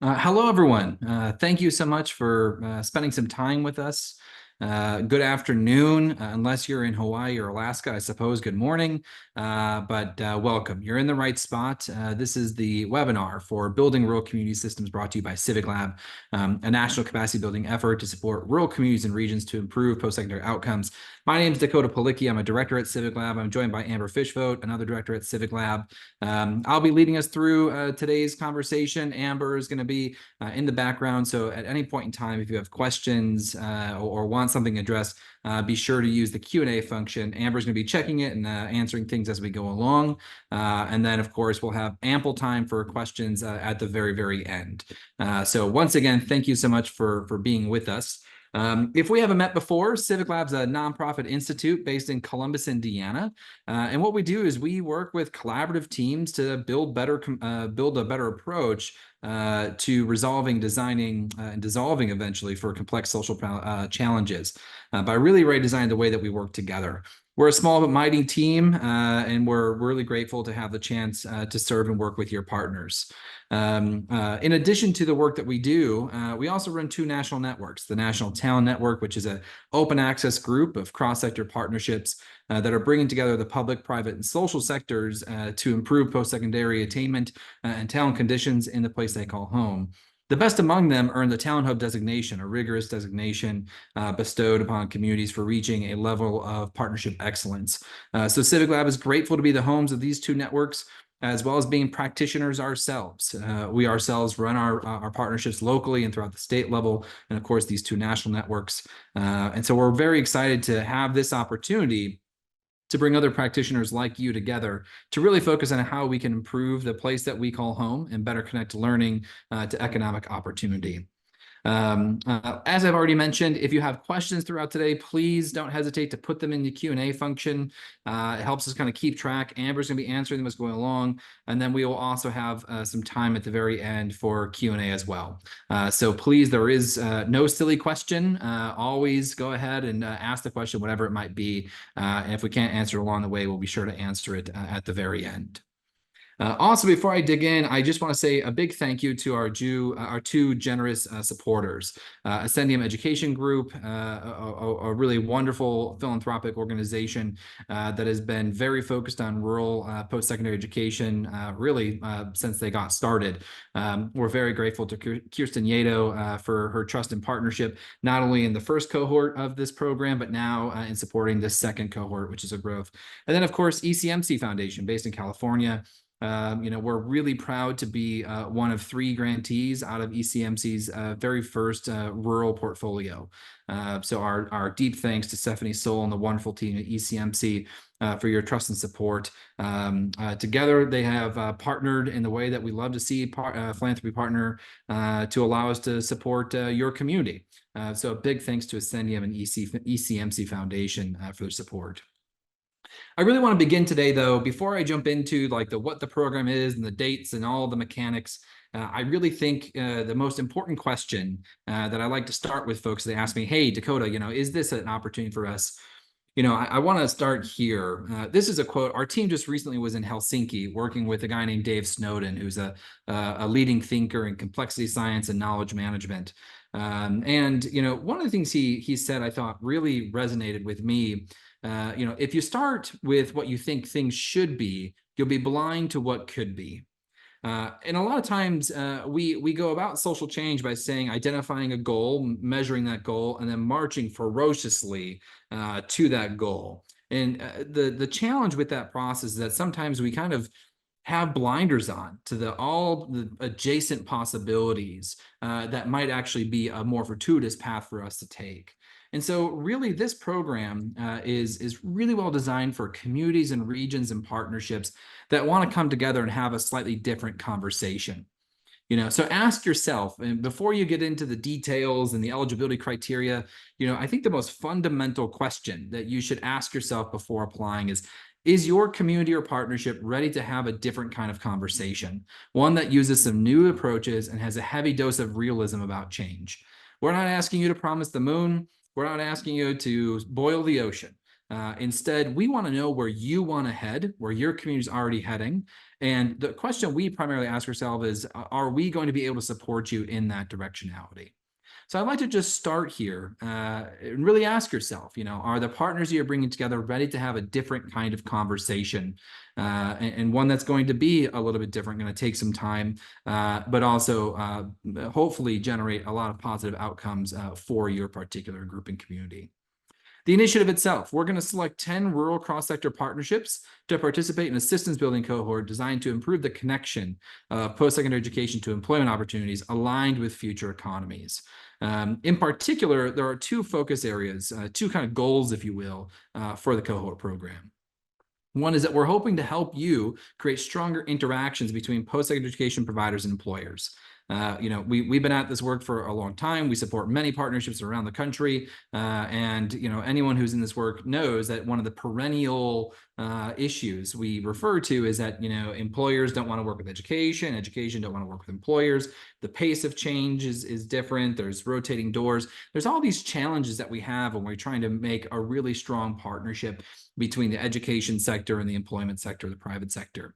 Hello, everyone. Thank you so much for spending some time with us. Good afternoon, unless you're in Hawaii or Alaska, I suppose. Good morning, but welcome. You're in the right spot. This is the webinar for Building Rural Community Systems brought to you by CivicLab, a national capacity building effort to support rural communities and regions to improve post-secondary outcomes. My name is Dakota Palicki. I'm a director at CivicLab. I'm joined by Amber Fishvote, another director at CivicLab. I'll be leading us through today's conversation. Amber is going to be in the background. So at any point in time, if you have questions or want something addressed, be sure to use the Q&A function. Amber's going to be checking it and answering things as we go along. And then, of course, we'll have ample time for questions at the very, very end. So once again, thank you so much for being with us. If we haven't met before, CivicLab's a nonprofit institute based in Columbus, Indiana. And what we do is we work with collaborative teams to build a better approach to resolving, designing, and dissolving eventually for complex social challenges by really redesigning the way that we work together. We're a small but mighty team, and we're really grateful to have the chance to serve and work with your partners. In addition to the work that we do, we also run two national networks, the National Talent Network, which is an open access group of cross-sector partnerships that are bringing together the public, private, and social sectors to improve post-secondary attainment and talent conditions in the place they call home. The best among them earned the Talent Hub designation, a rigorous designation bestowed upon communities for reaching a level of partnership excellence. So CivicLab is grateful to be the homes of these two networks, as well as being practitioners ourselves. We ourselves run our partnerships locally and throughout the state level, and of course, these two national networks. And so we're very excited to have this opportunity to bring other practitioners like you together to really focus on how we can improve the place that we call home and better connect learning to economic opportunity. As I've already mentioned, if you have questions throughout today, please don't hesitate to put them in the Q&A function. It helps us kind of keep track. Amber's going to be answering them as going along, and then we will also have some time at the very end for Q&A as well. So please, there is no silly question. Always go ahead and ask the question, whatever it might be. And if we can't answer it along the way, we'll be sure to answer it at the very end. Also, before I dig in, I just want to say a big thank you to our two generous supporters. Ascendium Education Group, a really wonderful philanthropic organization that has been very focused on rural post-secondary education really since they got started. We're very grateful to Kirsten Yeto for her trust and partnership, not only in the first cohort of this program, but now in supporting this second cohort, which is a growth. And then, of course, ECMC Foundation, based in California. We're really proud to be one of 3 grantees out of ECMC's very first rural portfolio. So our deep thanks to Stephanie Soul and the wonderful team at ECMC for your trust and support. Together, they have partnered in the way that we love to see philanthropy partner to allow us to support your community. So a big thanks to Ascendium and ECMC Foundation for their support. I really want to begin today, though, before I jump into what the program is and the dates and all the mechanics. I really think the most important question that I like to start with folks, they ask me, hey, Dakota, is this an opportunity for us? I want to start here. This is a quote. Our team just recently was in Helsinki working with a guy named Dave Snowden, who's a leading thinker in complexity science and knowledge management. And one of the things he said I thought really resonated with me. If you start with what you think things should be, you'll be blind to what could be. And a lot of times we go about social change by identifying a goal, measuring that goal, and then marching ferociously to that goal. And the challenge with that process is that sometimes we kind of have blinders on to all the adjacent possibilities that might actually be a more fortuitous path for us to take. And so really this program is really well designed for communities and regions and partnerships that want to come together and have a slightly different conversation. So ask yourself, and before you get into the details and the eligibility criteria, I think the most fundamental question that you should ask yourself before applying is your community or partnership ready to have a different kind of conversation? One that uses some new approaches and has a heavy dose of realism about change. We're not asking you to promise the moon. We're not asking you to boil the ocean. Instead, we want to know where you want to head, where your community is already heading. And the question we primarily ask ourselves is, are we going to be able to support you in that directionality? So I'd like to just start here and really ask yourself, are the partners you're bringing together ready to have a different kind of conversation, and one that's going to be a little bit different, going to take some time, but also hopefully generate a lot of positive outcomes for your particular group and community. The initiative itself, we're going to select 10 rural cross-sector partnerships to participate in a systems building cohort designed to improve the connection of post-secondary education to employment opportunities aligned with future economies. In particular, there are two focus areas, two kind of goals, if you will, for the cohort program. One is that we're hoping to help you create stronger interactions between post-secondary education providers and employers. We've been at this work for a long time. We support many partnerships around the country, and anyone who's in this work knows that one of the perennial issues we refer to is that employers don't want to work with education don't want to work with employers. The pace of change is different. There's rotating doors. There's all these challenges that we have when we're trying to make a really strong partnership between the education sector and the employment sector, the private sector.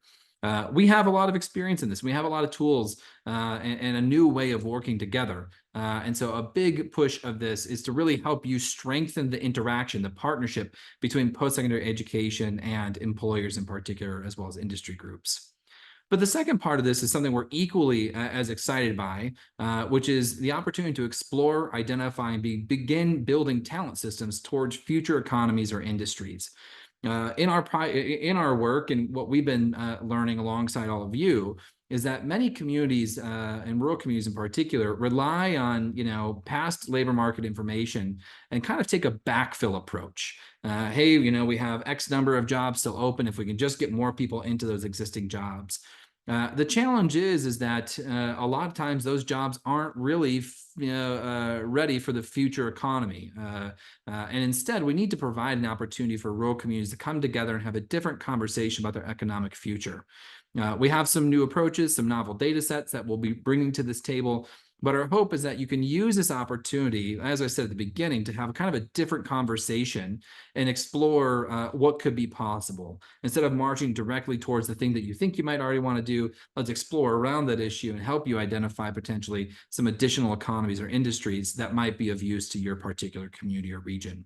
We have a lot of experience in this. We have a lot of tools and a new way of working together. And so a big push of this is to really help you strengthen the interaction, the partnership between post-secondary education and employers in particular, as well as industry groups. But the second part of this is something we're equally as excited by, which is the opportunity to explore, identify, and begin building talent systems towards future economies or industries. In our work and what we've been learning alongside all of you is that many communities and rural communities in particular rely on past labor market information and kind of take a backfill approach. Hey, we have X number of jobs still open. If we can just get more people into those existing jobs. The challenge is that a lot of times those jobs aren't really ready for the future economy. And instead, we need to provide an opportunity for rural communities to come together and have a different conversation about their economic future. We have some new approaches, some novel data sets that we'll be bringing to this table. But our hope is that you can use this opportunity, as I said at the beginning, to have kind of a different conversation and explore what could be possible. Instead of marching directly towards the thing that you think you might already want to do, let's explore around that issue and help you identify potentially some additional economies or industries that might be of use to your particular community or region.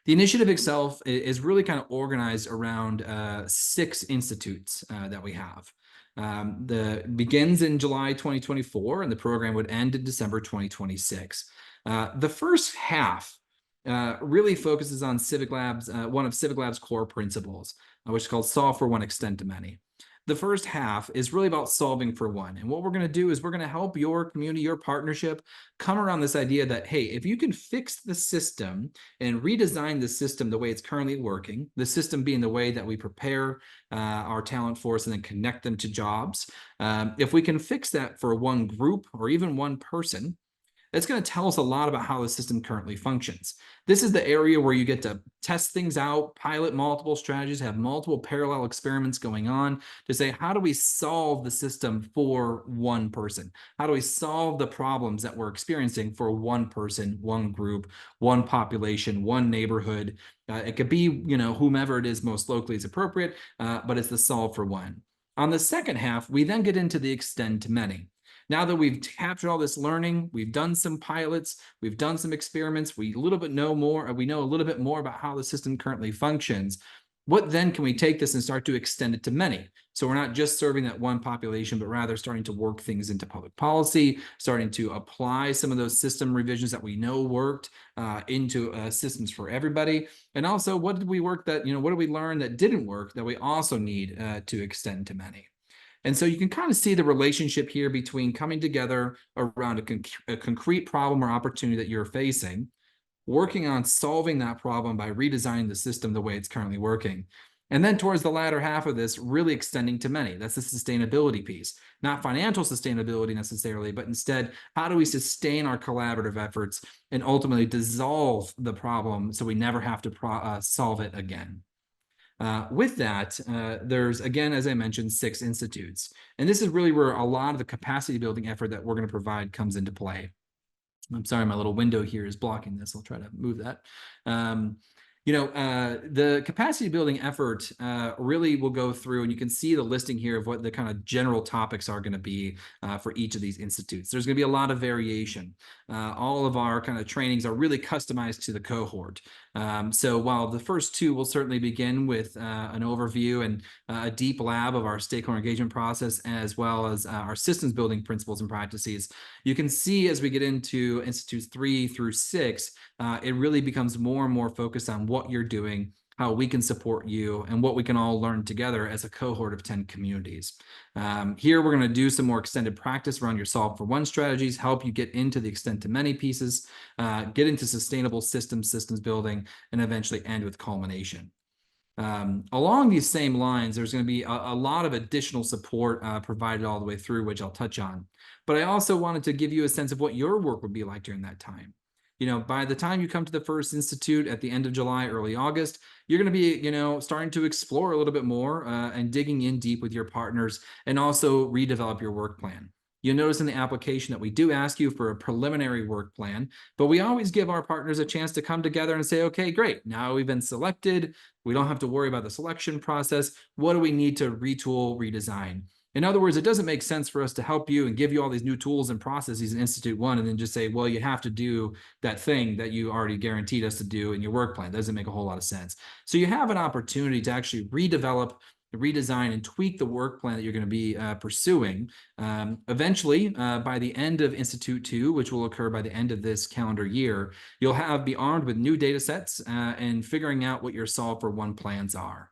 The initiative itself is really kind of organized around 6 institutes that we have. Begins in July 2024, and the program would end in December 2026. The first half really focuses on CivicLab's one of CivicLab's core principles, which is called Solve for One, Extend to Many. The first half is really about solving for one. And what we're going to do is we're going to help your community, your partnership come around this idea that, hey, if you can fix the system and redesign the system the way it's currently working, the system being the way that we prepare our talent force and then connect them to jobs, if we can fix that for one group or even one person, that's going to tell us a lot about how the system currently functions. This is the area where you get to test things out, pilot multiple strategies, have multiple parallel experiments going on to say, how do we solve the system for one person? How do we solve the problems that we're experiencing for one person, one group, one population, one neighborhood? It could be, whomever it is most locally is appropriate, but it's the solve for one. On the second half, we then get into the extend to many. Now that we've captured all this learning, we've done some pilots, we've done some experiments, we know a little bit more about how the system currently functions. What then can we take this and start to extend it to many? So we're not just serving that one population, but rather starting to work things into public policy, starting to apply some of those system revisions that we know worked into systems for everybody. And also, what did we learn that didn't work that we also need to extend to many? And so you can kind of see the relationship here between coming together around a concrete problem or opportunity that you're facing, working on solving that problem by redesigning the system the way it's currently working. And then towards the latter half of this, really extending to many. That's the sustainability piece, not financial sustainability necessarily, but instead, how do we sustain our collaborative efforts and ultimately dissolve the problem so we never have to solve it again? With that, there's, again, as I mentioned, 6 institutes. And this is really where a lot of the capacity building effort that we're going to provide comes into play. I'm sorry, my little window here is blocking this. I'll try to move that. The capacity building effort really will go through, and you can see the listing here of what the kind of general topics are going to be for each of these institutes. There's going to be a lot of variation. All of our kind of trainings are really customized to the cohort. So while the first two will certainly begin with an overview and a deep lab of our stakeholder engagement process, as well as our systems building principles and practices, you can see as we get into Institutes 3 through 6, it really becomes more and more focused on what you're doing, how we can support you, and what we can all learn together as a cohort of 10 communities. Here, we're going to do some more extended practice around your solve for one strategies, help you get into the extent to many pieces, get into sustainable systems building, and eventually end with culmination. Along these same lines, there's going to be a lot of additional support provided all the way through, which I'll touch on. But I also wanted to give you a sense of what your work would be like during that time. By the time you come to the first institute at the end of July, early August, you're going to be, starting to explore a little bit more and digging in deep with your partners, and also redevelop your work plan. You'll notice in the application that we do ask you for a preliminary work plan, but we always give our partners a chance to come together and say, okay, great, now we've been selected. We don't have to worry about the selection process. What do we need to retool, redesign? In other words, it doesn't make sense for us to help you and give you all these new tools and processes in Institute 1 and then just say, well, you have to do that thing that you already guaranteed us to do in your work plan. That doesn't make a whole lot of sense. So you have an opportunity to actually redevelop, redesign, and tweak the work plan that you're going to be pursuing. Eventually, by the end of Institute 2, which will occur by the end of this calendar year, you'll be armed with new data sets and figuring out what your solve for one plans are.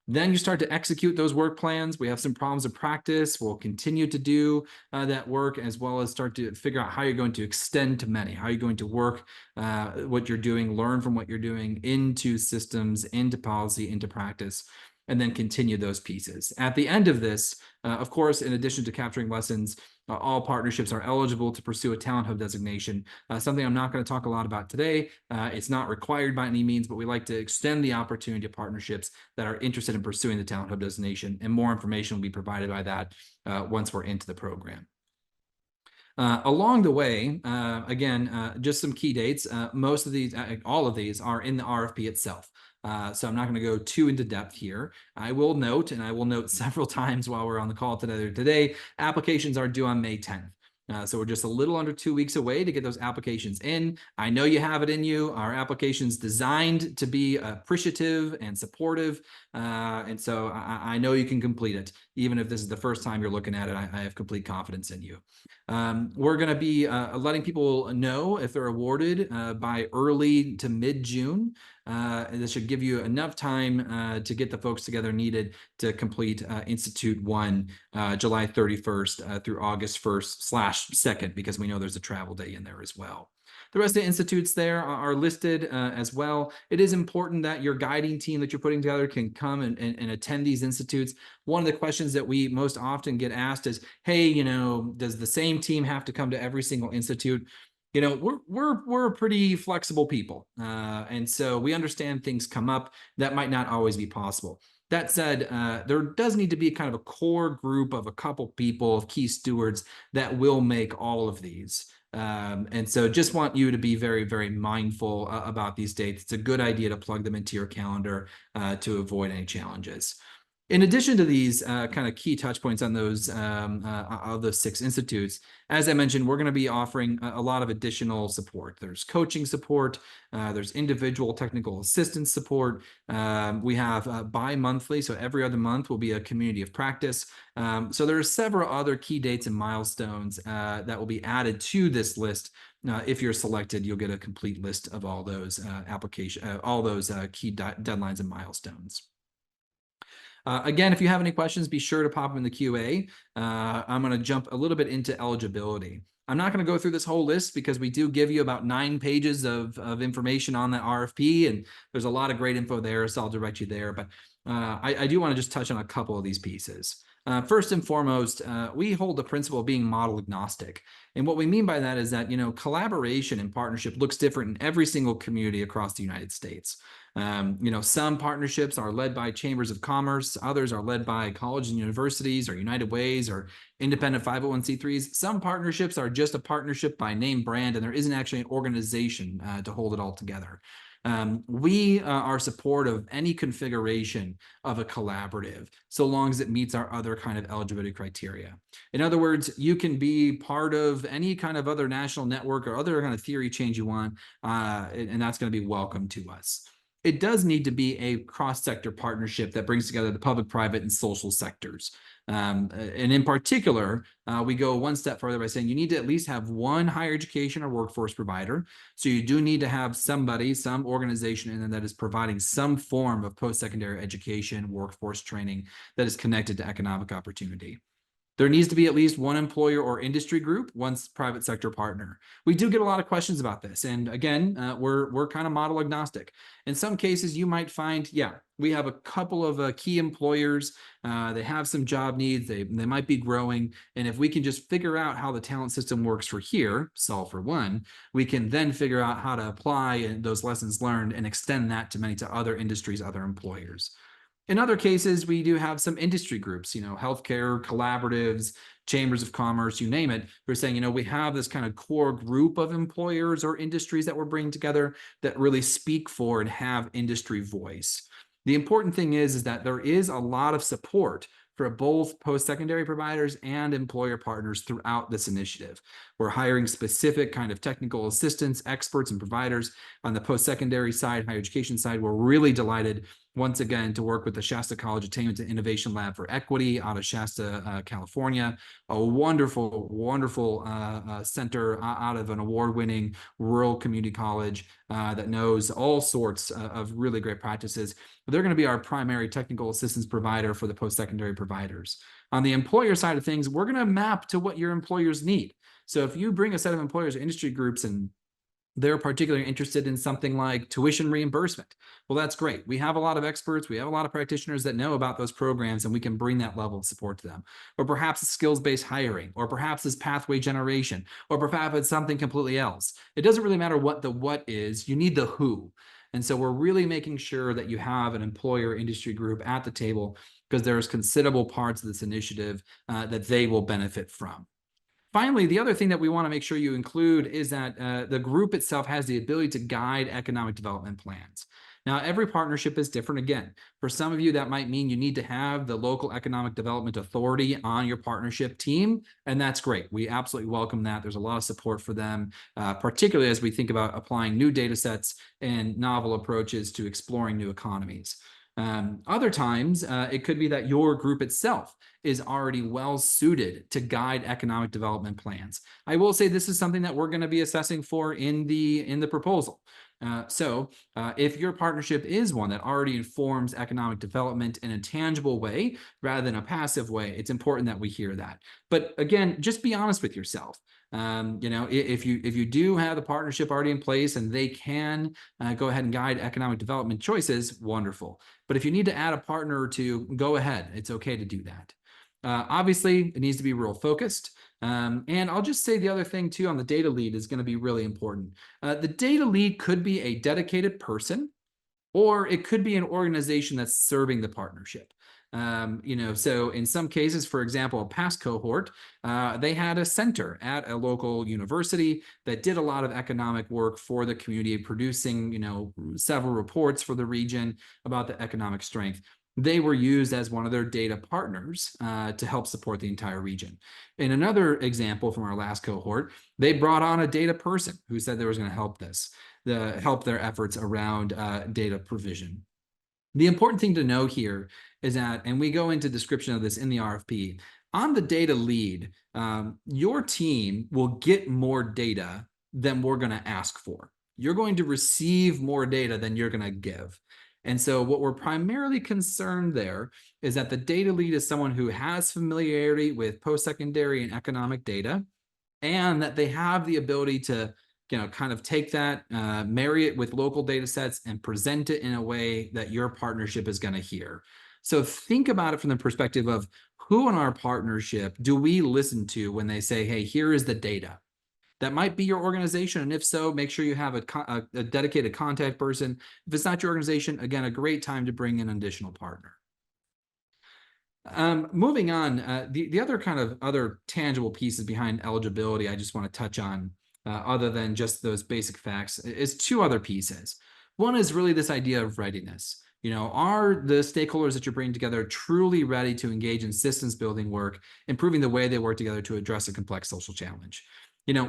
Then you start to execute those work plans. We have some problems of practice. We'll continue to do that work, as well as start to figure out how you're going to extend to many, how you're going to work what you're doing, learn from what you're doing into systems, into policy, into practice, and then continue those pieces. At the end of this, of course, in addition to capturing lessons, all partnerships are eligible to pursue a Talent Hub designation, something I'm not going to talk a lot about today. It's not required by any means, but we like to extend the opportunity to partnerships that are interested in pursuing the Talent Hub designation, and more information will be provided by that once we're into the program. Along the way, again, just some key dates. Most of these, all of these are in the RFP itself. So I'm not going to go too into depth here. I will note, and I will note several times while we're on the call today, applications are due on May 10th. So we're just a little under 2 weeks away to get those applications in. I know you have it in you. Our application's designed to be appreciative and supportive. And so I know you can complete it. Even if this is the first time you're looking at it, I have complete confidence in you. We're going to be letting people know if they're awarded by early to mid-June. This should give you enough time to get the folks together needed to complete Institute 1 July 31st through August 1st/2nd, because we know there's a travel day in there as well. The rest of the institutes there are listed as well. It is important that your guiding team that you're putting together can come and attend these institutes. One of the questions that we most often get asked is, hey, does the same team have to come to every single institute? We're pretty flexible people. And so we understand things come up that might not always be possible. That said, there does need to be kind of a core group of a couple people, of key stewards, that will make all of these. And so just want you to be very, very mindful about these dates. It's a good idea to plug them into your calendar to avoid any challenges. In addition to these kind of key touch points on those of those 6 institutes, as I mentioned, we're going to be offering a lot of additional support. There's coaching support, there's individual technical assistance support. We have bi-monthly, so every other month will be a community of practice. So there are several other key dates and milestones that will be added to this list. If you're selected, you'll get a complete list of all those key deadlines and milestones. Again, if you have any questions, be sure to pop them in the QA. I'm going to jump a little bit into eligibility. I'm not going to go through this whole list because we do give you about 9 pages of information on the RFP, and there's a lot of great info there, so I'll direct you there. But I do want to just touch on a couple of these pieces. First and foremost, we hold the principle of being model agnostic. And what we mean by that is that, collaboration and partnership looks different in every single community across the United States. Some partnerships are led by chambers of commerce, others are led by colleges and universities or United Ways or independent 501c3s. Some partnerships are just a partnership by name brand, and there isn't actually an organization to hold it all together. We are supportive of any configuration of a collaborative, so long as it meets our other kind of eligibility criteria. In other words, you can be part of any kind of other national network or other kind of theory change you want, and that's going to be welcome to us. It does need to be a cross-sector partnership that brings together the public, private, and social sectors. And in particular, we go one step further by saying you need to at least have one higher education or workforce provider. So you do need to have somebody, some organization in there that is providing some form of post-secondary education, workforce training that is connected to economic opportunity. There needs to be at least one employer or industry group, one private sector partner. We do get a lot of questions about this. And again, we're kind of model agnostic. In some cases, you might find, yeah, we have a couple of key employers. They have some job needs. They might be growing. And if we can just figure out how the talent system works for here, solve for one, we can then figure out how to apply those lessons learned and extend that to other industries, other employers. In other cases, we do have some industry groups, healthcare, collaboratives, chambers of commerce, you name it. We're saying, we have this kind of core group of employers or industries that we're bringing together that really speak for and have industry voice. The important thing is that there is a lot of support for both post-secondary providers and employer partners throughout this initiative. We're hiring specific kind of technical assistants, experts, and providers on the post-secondary side, higher education side. We're really delighted once again to work with the Shasta College Attainment and Innovation Lab for Equity out of Shasta, California, a wonderful, wonderful center out of an award-winning rural community college that knows all sorts of really great practices. They're going to be our primary technical assistance provider for the post-secondary providers. On the employer side of things, we're going to map to what your employers need. So if you bring a set of employers or industry groups and they're particularly interested in something like tuition reimbursement, well, that's great. We have a lot of experts. We have a lot of practitioners that know about those programs, and we can bring that level of support to them. Or perhaps it's skills-based hiring, or perhaps it's pathway generation, or perhaps it's something completely else. It doesn't really matter what the what is. You need the who. And so we're really making sure that you have an employer industry group at the table because there's considerable parts of this initiative that they will benefit from. Finally, the other thing that we want to make sure you include is that the group itself has the ability to guide economic development plans. Now, every partnership is different. Again, for some of you, that might mean you need to have the local economic development authority on your partnership team, and that's great. We absolutely welcome that. There's a lot of support for them, particularly as we think about applying new data sets and novel approaches to exploring new economies. Other times, it could be that your group itself is already well suited to guide economic development plans. I will say this is something that we're going to be assessing for in the proposal. So if your partnership is one that already informs economic development in a tangible way rather than a passive way, it's important that we hear that. But again, just be honest with yourself. If you do have the partnership already in place and they can go ahead and guide economic development choices, wonderful. But if you need to add a partner or two, go ahead. It's okay to do that. Obviously, it needs to be real focused. And I'll just say the other thing too on the data lead is going to be really important. The data lead could be a dedicated person, or it could be an organization that's serving the partnership. So in some cases, for example, a past cohort, they had a center at a local university that did a lot of economic work for the community, producing, several reports for the region about the economic strength. They were used as one of their data partners to help support the entire region. In another example from our last cohort, they brought on a data person who said they was going to help help their efforts around data provision. The important thing to know here is that, and we go into description of this in the RFP, on the data lead, your team will get more data than we're going to ask for. You're going to receive more data than you're going to give. And so what we're primarily concerned there is that the data lead is someone who has familiarity with post-secondary and economic data, and that they have the ability to kind of take that, marry it with local data sets and present it in a way that your partnership is going to hear. So think about it from the perspective of who in our partnership do we listen to when they say, hey, here is the data. That might be your organization. And if so, make sure you have a dedicated contact person. If it's not your organization, again, a great time to bring in an additional partner. Moving on, the other kind of other tangible pieces behind eligibility I just want to touch on, other than just those basic facts, is two other pieces. One is really this idea of readiness. Are the stakeholders that you're bringing together truly ready to engage in systems building work, improving the way they work together to address a complex social challenge?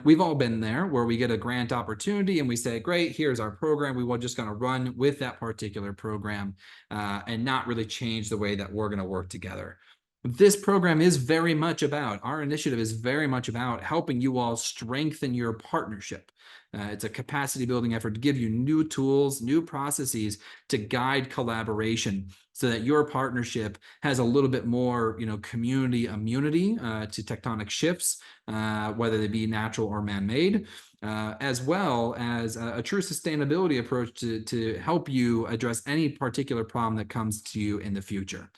We've all been there where we get a grant opportunity and we say, great, here's our program. We were just going to run with that particular program and not really change the way that we're going to work together. This program is very much about, our initiative is very much about helping you all strengthen your partnership. It's a capacity building effort to give you new tools, new processes to guide collaboration so that your partnership has a little bit more, community immunity to tectonic shifts, whether they be natural or man-made, as well as a true sustainability approach to help you address any particular problem that comes to you in the future.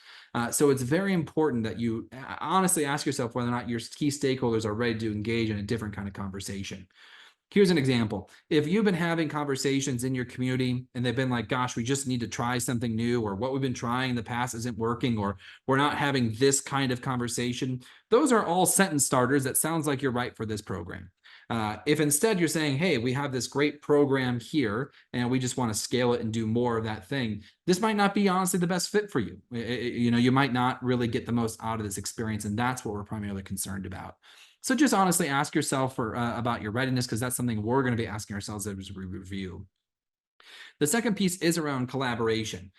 So it's very important that you honestly ask yourself whether or not your key stakeholders are ready to engage in a different kind of conversation. Here's an example. If you've been having conversations in your community and they've been like, gosh, we just need to try something new, or what we've been trying in the past isn't working, or we're not having this kind of conversation, those are all sentence starters that sounds like you're right for this program. If instead you're saying, hey, we have this great program here and we just want to scale it and do more of that thing, this might not be honestly the best fit for you. You might not really get the most out of this experience, and that's what we're primarily concerned about. So just honestly ask yourself about your readiness, because that's something we're going to be asking ourselves as we review. The second piece is around collaboration.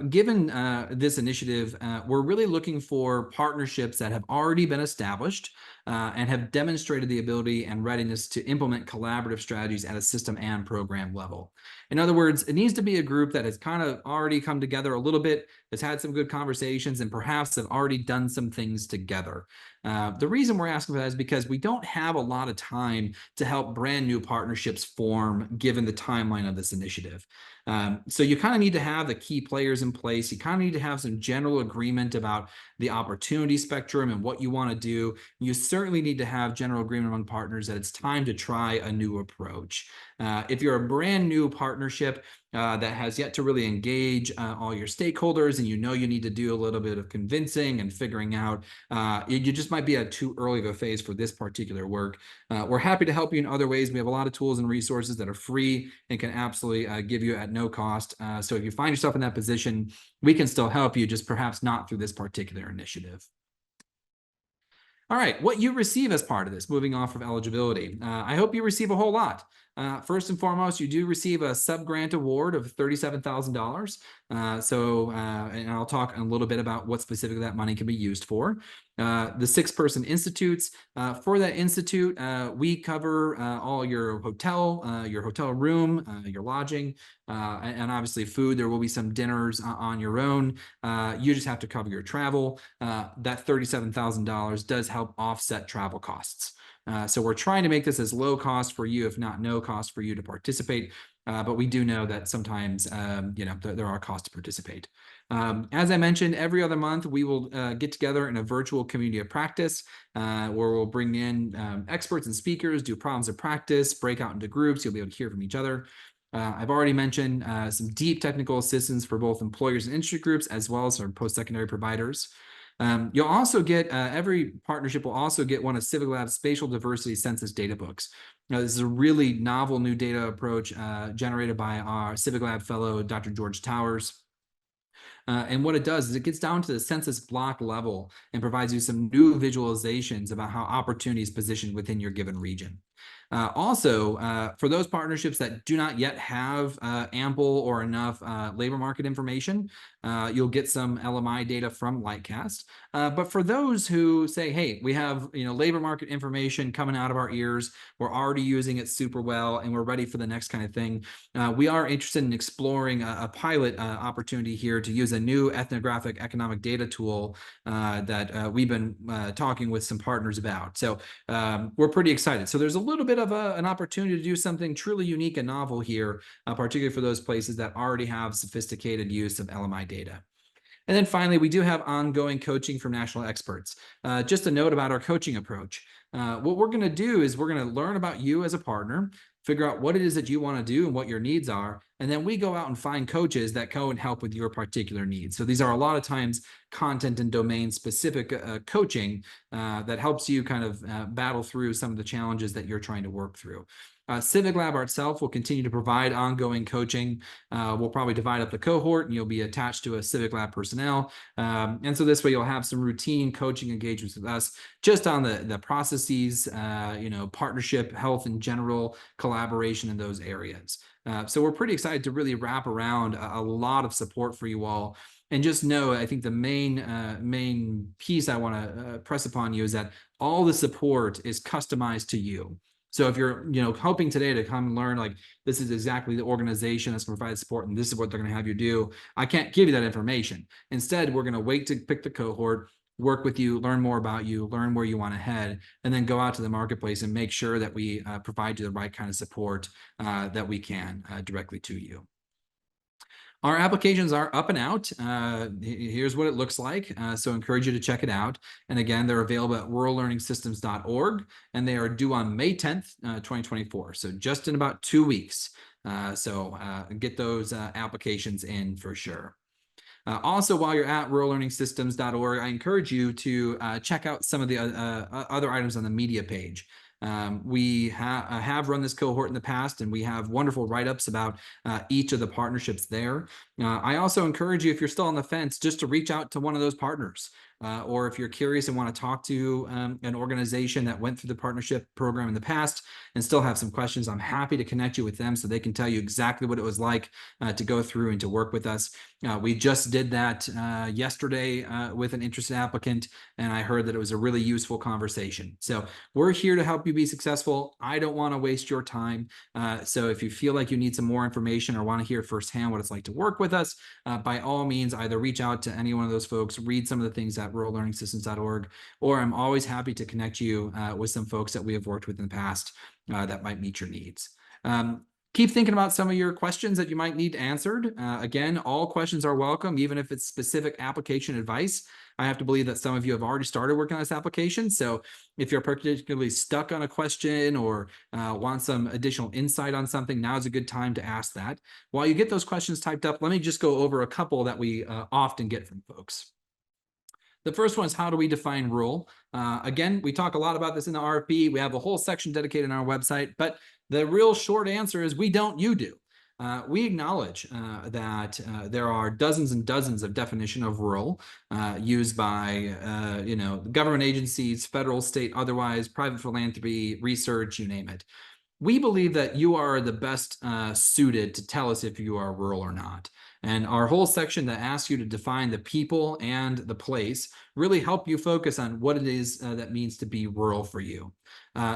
Given this initiative, we're really looking for partnerships that have already been established and have demonstrated the ability and readiness to implement collaborative strategies at a system and program level. In other words, it needs to be a group that has kind of already come together a little bit, has had some good conversations, and perhaps have already done some things together. The reason we're asking for that is because we don't have a lot of time to help brand new partnerships form given the timeline of this initiative. So you kind of need to have the key players in place. You kind of need to have some general agreement about the opportunity spectrum and what you want to do. You certainly need to have general agreement among partners that it's time to try a new approach. If you're a brand new partnership that has yet to really engage all your stakeholders, and you need to do a little bit of convincing and figuring out, you just might be at too early of a phase for this particular work. We're happy to help you in other ways. We have a lot of tools and resources that are free and can absolutely give you at no cost. So if you find yourself in that position, we can still help you, just perhaps not through this particular initiative. All right, what you receive as part of this, moving off of eligibility. I hope you receive a whole lot. First and foremost, you do receive a sub-grant award of $37,000. And I'll talk a little bit about what specifically that money can be used for. The 6-person institutes. For that institute, we cover all your hotel room, your lodging, and obviously food. There will be some dinners on your own. You just have to cover your travel. That $37,000 does help offset travel costs. So we're trying to make this as low cost for you, if not no cost for you to participate. But we do know that sometimes, there are costs to participate. As I mentioned, every other month, we will get together in a virtual community of practice where we'll bring in experts and speakers, do problems of practice, break out into groups. You'll be able to hear from each other. I've already mentioned some deep technical assistance for both employers and industry groups, as well as our post-secondary providers. You'll also get, every partnership will also get one of CivicLab's spatial diversity census data books. Now, this is a really novel new data approach generated by our CivicLab fellow, Dr. George Towers. And what it does is it gets down to the census block level and provides you some new visualizations about how opportunity is positioned within your given region. Also, for those partnerships that do not yet have ample or enough labor market information, you'll get some LMI data from Lightcast. But for those who say, hey, we have labor market information coming out of our ears, we're already using it super well, and we're ready for the next kind of thing, we are interested in exploring a pilot opportunity here to use a new ethnographic economic data tool that we've been talking with some partners about. So we're pretty excited. So there's a little bit of an opportunity to do something truly unique and novel here, particularly for those places that already have sophisticated use of LMI data. And then finally, we do have ongoing coaching from national experts. Just a note about our coaching approach. What we're going to do is we're going to learn about you as a partner, figure out what it is that you want to do and what your needs are, and then we go out and find coaches that go and help with your particular needs. So these are a lot of times content and domain specific coaching that helps you kind of battle through some of the challenges that you're trying to work through. CivicLab itself will continue to provide ongoing coaching. We'll probably divide up the cohort and you'll be attached to a CivicLab personnel. And so this way you'll have some routine coaching engagements with us just on the processes, partnership, health in general, collaboration in those areas. So we're pretty excited to really wrap around a lot of support for you all. And just know, I think the main piece I want to press upon you is that all the support is customized to you. So if you're, hoping today to come and learn, like, this is exactly the organization that's going to provide support and this is what they're going to have you do, I can't give you that information. Instead, we're going to wait to pick the cohort, work with you, learn more about you, learn where you want to head, and then go out to the marketplace and make sure that we provide you the right kind of support that we can directly to you. Our applications are up and out. Here's what it looks like. So encourage you to check it out. And again, they're available at rurallearningsystems.org, and they are due on May 10th, 2024. So just in about 2 weeks. So get those applications in for sure. Also, while you're at rurallearningsystems.org, I encourage you to check out some of the other items on the media page. We have run this cohort in the past, and we have wonderful write-ups about each of the partnerships there. I also encourage you, if you're still on the fence, just to reach out to one of those partners. Or if you're curious and want to talk to an organization that went through the partnership program in the past and still have some questions, I'm happy to connect you with them so they can tell you exactly what it was like to go through and to work with us. We just did that yesterday with an interested applicant, and I heard that it was a really useful conversation. So we're here to help you be successful. I don't want to waste your time. So if you feel like you need some more information or want to hear firsthand what it's like to work with us, by all means, either reach out to any one of those folks, read some of the things at rurallearningsystems.org, or I'm always happy to connect you with some folks that we have worked with in the past that might meet your needs. Keep thinking about some of your questions that you might need answered. Again, all questions are welcome, even if it's specific application advice. I have to believe that some of you have already started working on this application. So if you're particularly stuck on a question or want some additional insight on something, now is a good time to ask that. While you get those questions typed up, let me just go over a couple that we often get from folks. The first one is, how do we define rural? Again, we talk a lot about this in the RFP. We have a whole section dedicated on our website, but the real short answer is we don't, you do. We acknowledge that there are dozens and dozens of definition of rural used by government agencies, federal, state, otherwise, private philanthropy, research, you name it. We believe that you are the best suited to tell us if you are rural or not. And our whole section that asks you to define the people and the place really help you focus on what it is that means to be rural for you.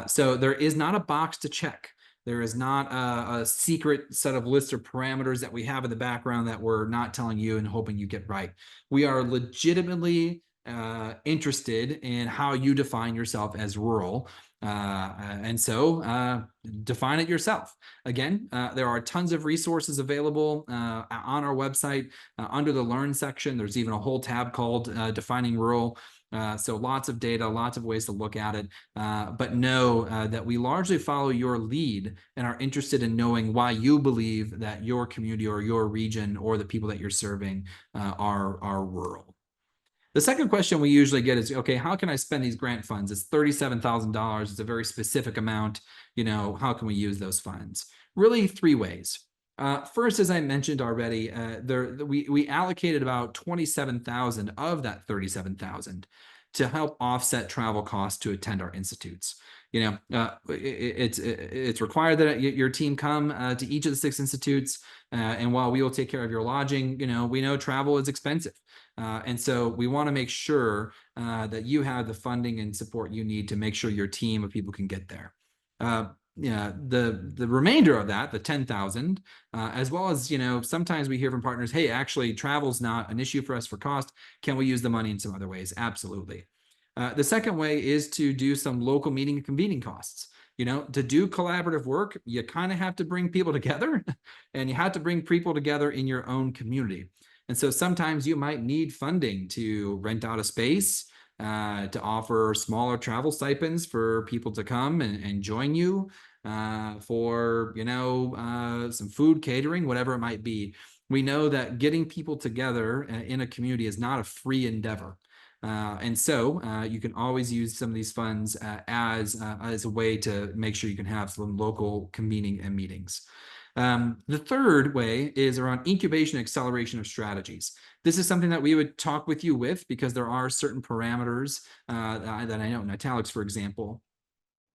So there is not a box to check. There is not a secret set of lists or parameters that we have in the background that we're not telling you and hoping you get right. We are legitimately interested in how you define yourself as rural. And so define it yourself. Again, there are tons of resources available on our website. Under the Learn section, there's even a whole tab called Defining Rural. So lots of data, lots of ways to look at it. But know that we largely follow your lead and are interested in knowing why you believe that your community or your region or the people that you're serving are rural. The second question we usually get is, okay, how can I spend these grant funds? It's $37,000. It's a very specific amount. How can we use those funds? Really, three ways. First, as I mentioned already, we allocated about $27,000 of that $37,000 to help offset travel costs to attend our institutes. It's required that your team come to each of the 6 institutes, and while we will take care of your lodging, we know travel is expensive. And so we want to make sure that you have the funding and support you need to make sure your team of people can get there. The remainder of that, the 10,000, as well as, sometimes we hear from partners, hey, actually travel's not an issue for us for cost. Can we use the money in some other ways? Absolutely. The second way is to do some local meeting and convening costs. To do collaborative work, you kind of have to bring people together and you have to bring people together in your own community. And so sometimes you might need funding to rent out a space, to offer smaller travel stipends for people to come and join you, for, some food catering, whatever it might be. We know that getting people together in a community is not a free endeavor. And so you can always use some of these funds as a way to make sure you can have some local convening and meetings. The third way is around incubation and acceleration of strategies. This is something that we would talk with you with because there are certain parameters that I know in italics, for example.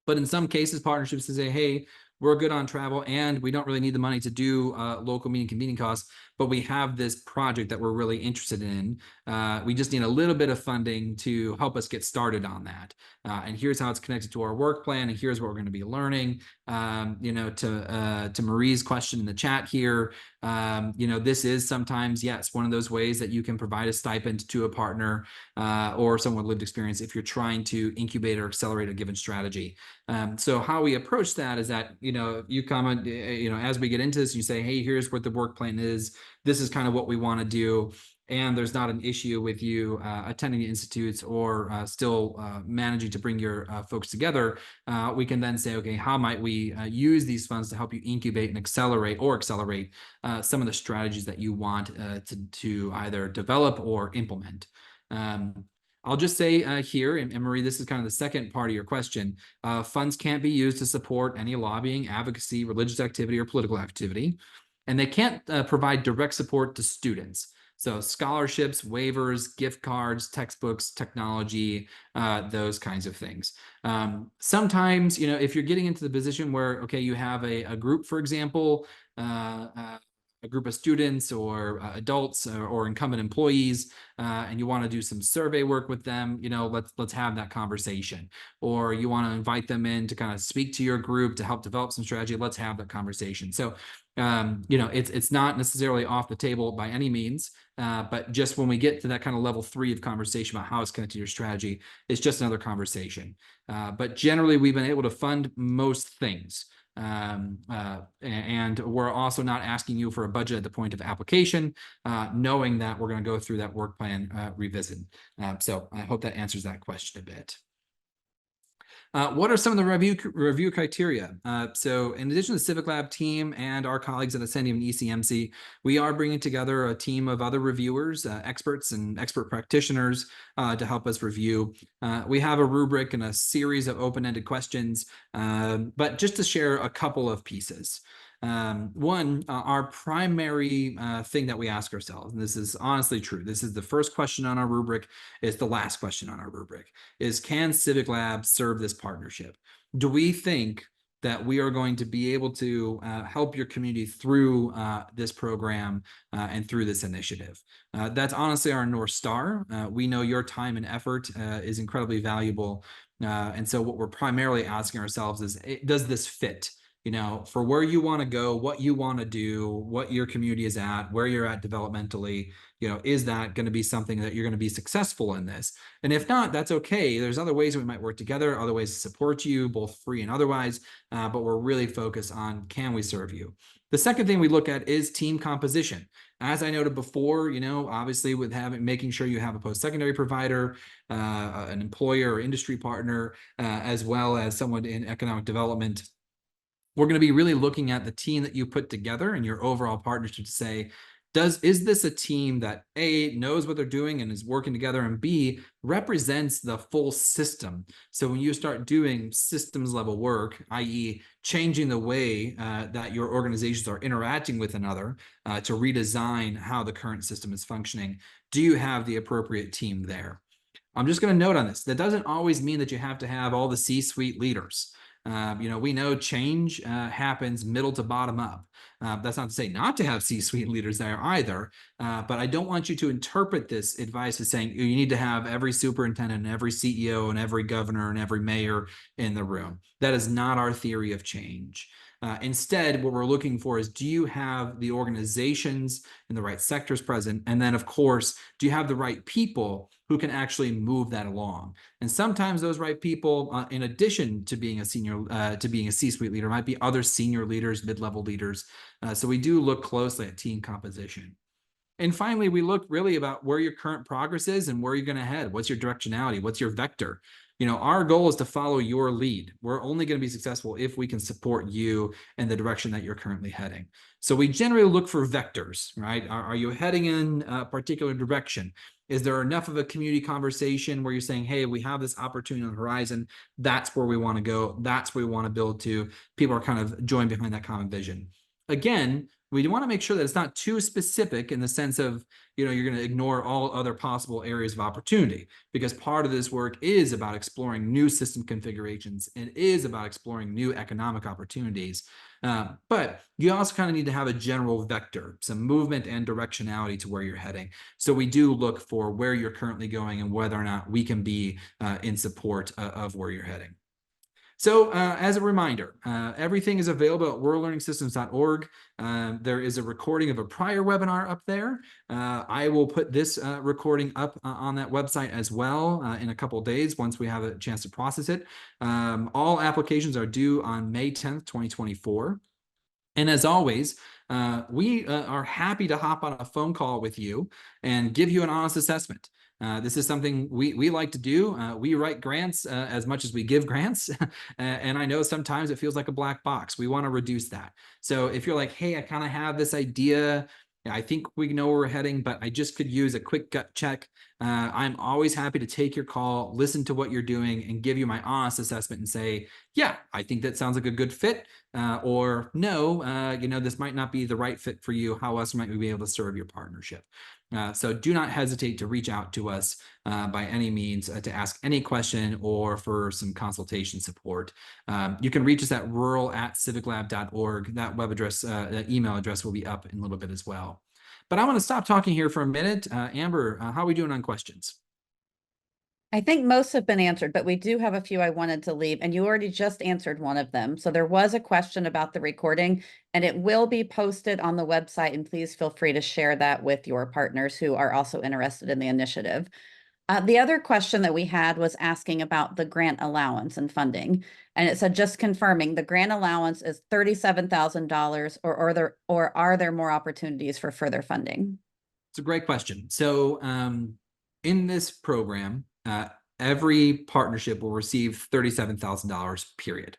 But in some cases, partnerships to say, hey, we're good on travel and we don't really need the money to do local meeting convening costs, but we have this project that we're really interested in. We just need a little bit of funding to help us get started on that. And here's how it's connected to our work plan, and here's what we're going to be learning. To Marie's question in the chat here, this is sometimes, yes, one of those ways that you can provide a stipend to a partner or someone with lived experience if you're trying to incubate or accelerate a given strategy. So how we approach that is that, you comment, as we get into this, you say, hey, here's what the work plan is. This is kind of what we want to do. And there's not an issue with you attending the institutes or still managing to bring your folks together. We can then say, okay, how might we use these funds to help you incubate and accelerate some of the strategies that you want to either develop or implement. I'll just say here, and Marie, this is kind of the second part of your question. Funds can't be used to support any lobbying, advocacy, religious activity, or political activity. And they can't provide direct support to students. So scholarships, waivers, gift cards, textbooks, technology, those kinds of things. Sometimes, if you're getting into the position where, okay, you have a group, for example, a group of students or adults or incumbent employees, and you want to do some survey work with them, let's have that conversation. Or you want to invite them in to kind of speak to your group to help develop some strategy, let's have that conversation. So, it's not necessarily off the table by any means, but just when we get to that kind of level 3 of conversation about how it's connected to your strategy, it's just another conversation. But generally, we've been able to fund most things. And we're also not asking you for a budget at the point of application, knowing that we're going to go through that work plan revisit. So I hope that answers that question a bit. What are some of the review criteria? So in addition to the CivicLab team and our colleagues at Ascendium and ECMC, we are bringing together a team of other reviewers, experts and expert practitioners to help us review. We have a rubric and a series of open-ended questions, but just to share a couple of pieces. One, our primary thing that we ask ourselves, and this is honestly true, this is the first question on our rubric, is the last question on our rubric, is can CivicLab serve this partnership? Do we think that we are going to be able to help your community through this program and through this initiative? That's honestly our North Star. We know your time and effort is incredibly valuable. And so what we're primarily asking ourselves is, does this fit? For where you want to go, what you want to do, what your community is at, where you're at developmentally, is that going to be something that you're going to be successful in this? And if not, that's okay. There's other ways we might work together, other ways to support you, both free and otherwise, but we're really focused on, can we serve you? The second thing we look at is team composition. As I noted before, obviously with making sure you have a post-secondary provider, an employer or industry partner, as well as someone in economic development, we're going to be really looking at the team that you put together and your overall partnership to say, is this a team that A, knows what they're doing and is working together, and B, represents the full system? So when you start doing systems level work, i.e. changing the way that your organizations are interacting with another to redesign how the current system is functioning, do you have the appropriate team there? I'm just going to note on this, that doesn't always mean that you have to have all the C-suite leaders. We know change happens middle to bottom up. That's not to say not to have C-suite leaders there either, but I don't want you to interpret this advice as saying you need to have every superintendent and every CEO and every governor and every mayor in the room. That is not our theory of change. Instead, what we're looking for is, do you have the organizations in the right sectors present? And then, of course, do you have the right people who can actually move that along? And sometimes those right people, in addition to being a C-suite leader, might be other senior leaders, mid-level leaders. So we do look closely at team composition. And finally, we look really about where your current progress is and where you're going to head. What's your directionality? What's your vector? Our goal is to follow your lead. We're only going to be successful if we can support you in the direction that you're currently heading. So we generally look for vectors, right? Are you heading in a particular direction? Is there enough of a community conversation where you're saying, hey, we have this opportunity on the horizon, that's where we want to go, that's where we want to build to? People are kind of joined behind that common vision. Again, we want to make sure that it's not too specific in the sense of, you're going to ignore all other possible areas of opportunity, because part of this work is about exploring new system configurations. It is about exploring new economic opportunities. But you also kind of need to have a general vector, some movement and directionality to where you're heading. So we do look for where you're currently going and whether or not we can be in support of where you're heading. So as a reminder, everything is available at worldlearningsystems.org. There is a recording of a prior webinar up there. I will put this recording up on that website as well in a couple of days once we have a chance to process it. All applications are due on May 10th, 2024. And as always, we are happy to hop on a phone call with you and give you an honest assessment. This is something we like to do. We write grants as much as we give grants. And I know sometimes it feels like a black box. We want to reduce that. So if you're like, hey, I kind of have this idea, I think we know where we're heading, but I just could use a quick gut check. I'm always happy to take your call, listen to what you're doing, and give you my honest assessment and say, yeah, I think that sounds like a good fit. Or no, this might not be the right fit for you. How else might we be able to serve your partnership? So do not hesitate to reach out to us by any means to ask any question or for some consultation support. You can reach us at rural@civiclab.org. That web address, that email address will be up in a little bit as well. But I want to stop talking here for a minute. Amber, how are we doing on questions? I think most have been answered, but we do have a few I wanted to leave, and you already just answered one of them. So there was a question about the recording, and it will be posted on the website, and please feel free to share that with your partners who are also interested in the initiative. The other question that we had was asking about the grant allowance and funding. And it said, just confirming, the grant allowance is $37,000, or are there more opportunities for further funding? It's a great question. So in this program, every partnership will receive $37,000, period.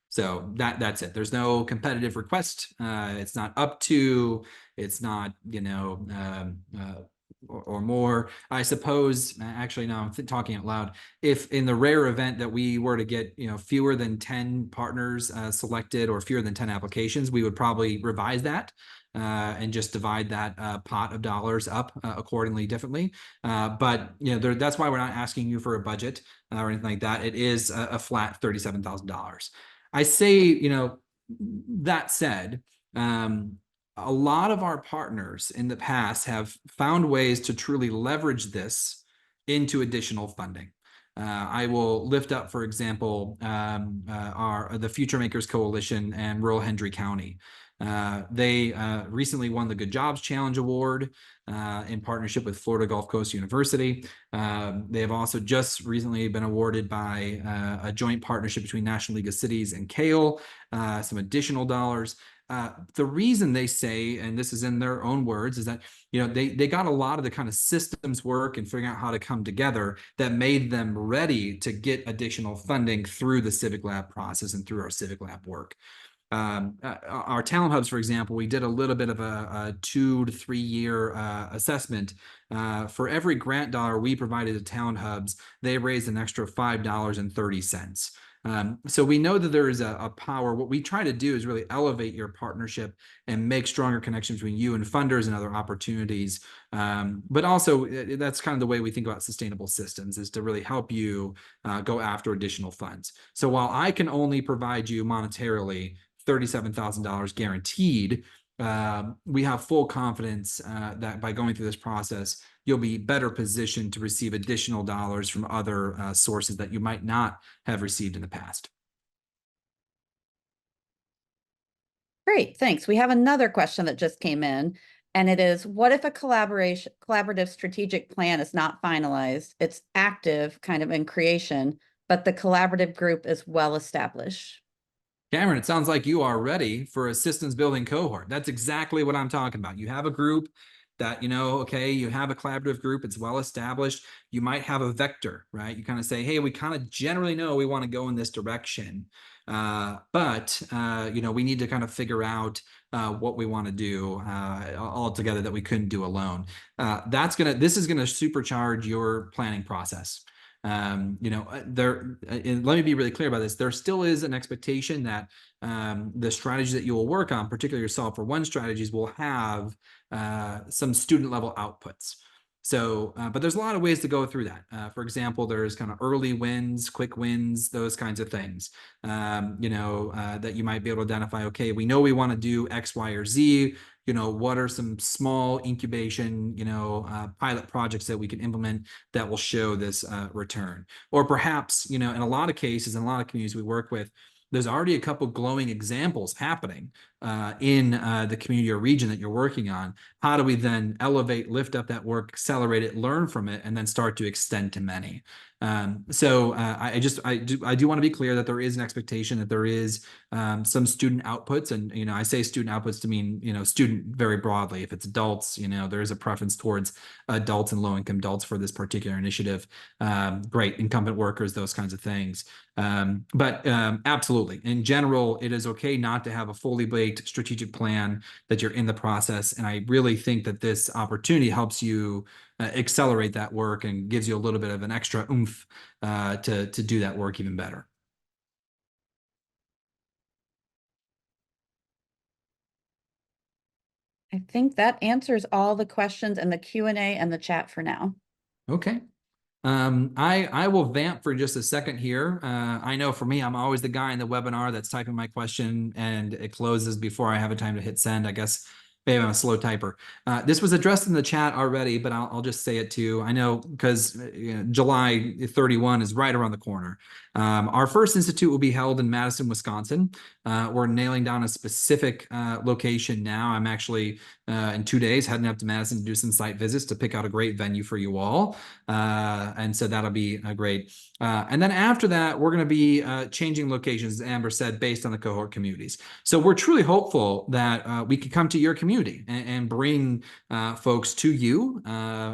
So that's it. There's no competitive request. It's not up to, it's not, or more. I suppose, actually, no, I'm talking out loud. If in the rare event that we were to get, fewer than 10 partners selected or fewer than 10 applications, we would probably revise that and just divide that pot of dollars up accordingly differently. But, that's why we're not asking you for a budget or anything like that. It is a flat $37,000. I say, that said, a lot of our partners in the past have found ways to truly leverage this into additional funding. I will lift up, for example, the Future Makers Coalition and rural Hendry County. They recently won the Good Jobs Challenge Award in partnership with Florida Gulf Coast University. They have also just recently been awarded by a joint partnership between National League of Cities and CALE, some additional dollars. The reason they say, and this is in their own words, is that they got a lot of the kind of systems work and figuring out how to come together that made them ready to get additional funding through the CivicLab process and through our CivicLab work. Our talent hubs, for example, we did a little bit of a 2 to 3 year assessment. For every grant dollar we provided to talent hubs, they raised an extra $5.30. So we know that there is a power. What we try to do is really elevate your partnership and make stronger connections between you and funders and other opportunities. But also, that's kind of the way we think about sustainable systems, is to really help you go after additional funds. So while I can only provide you monetarily $37,000 guaranteed, we have full confidence that by going through this process, you'll be better positioned to receive additional dollars from other sources that you might not have received in the past. Great, thanks. We have another question that just came in, and it is, what if a collaborative strategic plan is not finalized? It's active, kind of in creation, but the collaborative group is well established. Cameron, it sounds like you are ready for a systems building cohort. That's exactly what I'm talking about. You have a group, that, okay, you have a collaborative group, it's well established. You might have a vector, right? You kind of say, hey, we kind of generally know we want to go in this direction. But we need to kind of figure out what we want to do all together that we couldn't do alone. This is gonna supercharge your planning process. Let me be really clear about this. There still is an expectation that the strategies that you will work on, particularly your solve for one strategies, will have some student level outputs. So, but there's a lot of ways to go through that. For example, there's kind of early wins, quick wins, those kinds of things. That you might be able to identify. Okay, we know we want to do X, Y, or Z. What are some small incubation, pilot projects that we can implement that will show this return? Or perhaps, in a lot of cases, in a lot of communities we work with, there's already a couple glowing examples happening in the community or region that you're working on. How do we then elevate, lift up that work, accelerate it, learn from it, and then start to extend to many? I do want to be clear that there is an expectation that there is some student outputs, and I say student outputs to mean student very broadly. If it's adults, there is a preference towards adults and low-income adults for this particular initiative. Great, incumbent workers, those kinds of things. But absolutely, in general, it is okay not to have a fully baked strategic plan that you're in the process, and I really think that this opportunity helps you accelerate that work and gives you a little bit of an extra oomph to do that work even better. I think that answers all the questions in the Q&A and the chat for now. Okay. I will vamp for just a second here. I know for me, I'm always the guy in the webinar that's typing my question and it closes before I have a time to hit send. I guess maybe I'm a slow typer. This was addressed in the chat already, but I'll just say it too. I know because July 31 is right around the corner. Our first institute will be held in Madison, Wisconsin. We're nailing down a specific location now. I'm actually in 2 days heading up to Madison to do some site visits to pick out a great venue for you all. And so that'll be great. And then after that, we're going to be changing locations, as Amber said, based on the cohort communities. So we're truly hopeful that we can come to your community and bring folks to you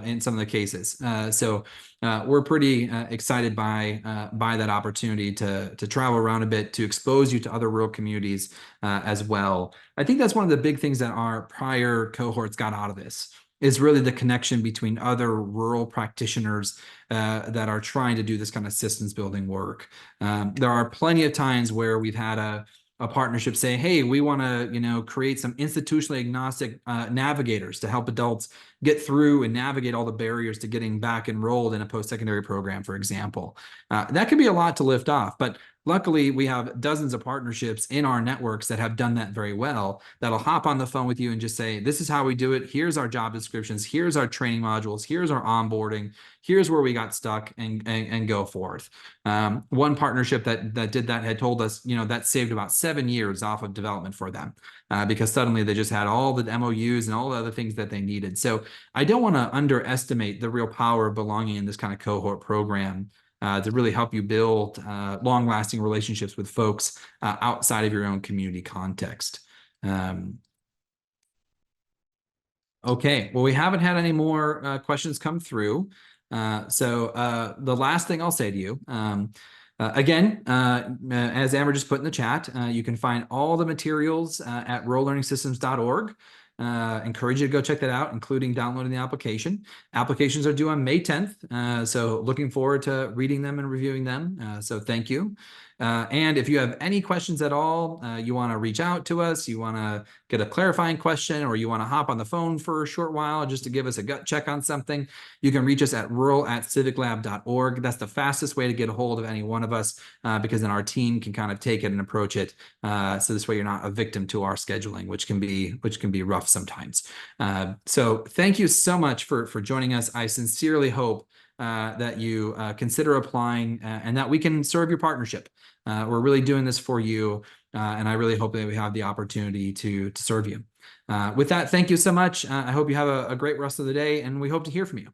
in some of the cases. So we're pretty excited by that opportunity to travel around a bit, to expose you to other rural communities as well. I think that's one of the big things that our prior cohorts got out of this, is really the connection between other rural practitioners that are trying to do this kind of systems building work. There are plenty of times where we've had a partnership say, hey, we want to create some institutionally agnostic navigators to help adults get through and navigate all the barriers to getting back enrolled in a post-secondary program, for example. That can be a lot to lift off, but luckily, we have dozens of partnerships in our networks that have done that very well, that'll hop on the phone with you and just say, this is how we do it. Here's our job descriptions. Here's our training modules. Here's our onboarding. Here's where we got stuck, and go forth. One partnership that did that had told us, that saved about 7 years off of development for them because suddenly they just had all the MOUs and all the other things that they needed. So I don't want to underestimate the real power of belonging in this kind of cohort program to really help you build long-lasting relationships with folks outside of your own community context. Okay, well, we haven't had any more questions come through. So the last thing I'll say to you, again, as Amber just put in the chat, you can find all the materials at rurallearningsystems.org. Encourage you to go check that out, including downloading the application. Applications are due on May 10th, so looking forward to reading them and reviewing them. So thank you. And if you have any questions at all, you want to reach out to us, you want to get a clarifying question, or you want to hop on the phone for a short while just to give us a gut check on something, you can reach us at rural@civiclab.org. That's the fastest way to get a hold of any one of us, because then our team can kind of take it and approach it. So this way you're not a victim to our scheduling, which can be rough sometimes. So thank you so much for joining us. I sincerely hope that you consider applying and that we can serve your partnership. We're really doing this for you, and I really hope that we have the opportunity to serve you. With that, thank you so much. I hope you have a great rest of the day, and we hope to hear from you.